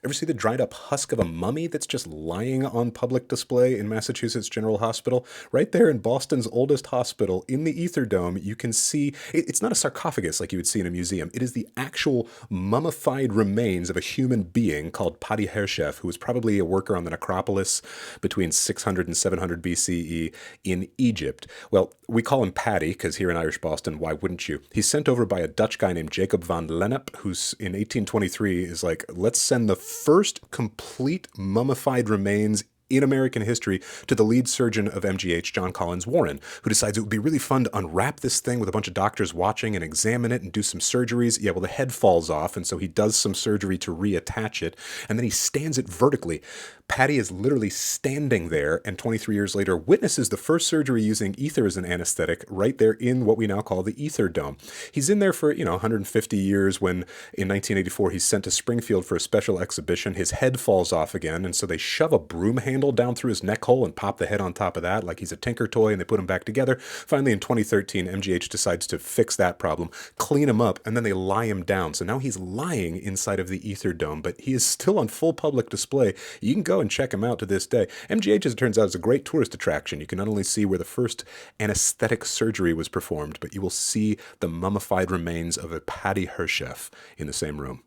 Ever see the dried up husk of a mummy that's just lying on public display in Massachusetts General Hospital? Right there in Boston's oldest hospital, in the Ether Dome, you can see it's not a sarcophagus like you would see in a museum. It is the actual mummified remains of a human being called Paddy Hershef, who was probably a worker on the necropolis between 600 and 700 BCE in Egypt. Well, we call him Paddy because here in Irish Boston, why wouldn't you? He's sent over by a Dutch guy named Jacob van Lennep, who's in 1823 is like, let's send the first complete mummified remains in American history to the lead surgeon of MGH, John Collins Warren, who decides it would be really fun to unwrap this thing with a bunch of doctors watching and examine it and do some surgeries. Yeah, well, the head falls off, and so he does some surgery to reattach it, and then he stands it vertically. Patty is literally standing there, and 23 years later witnesses the first surgery using ether as an anesthetic right there in what we now call the Ether Dome. He's in there for, 150 years when in 1984 he's sent to Springfield for a special exhibition. His head falls off again, and so they shove a broom handle down through his neck hole and pop the head on top of that like he's a tinker toy, and they put him back together. Finally, in 2013, MGH decides to fix that problem, clean him up, and then they lie him down. So now he's lying inside of the Ether Dome, but he is still on full public display. You can go and check him out to this day. MGH, as it turns out, is a great tourist attraction. You can not only see where the first anesthetic surgery was performed, but you will see the mummified remains of a Paddy Hershef in the same room.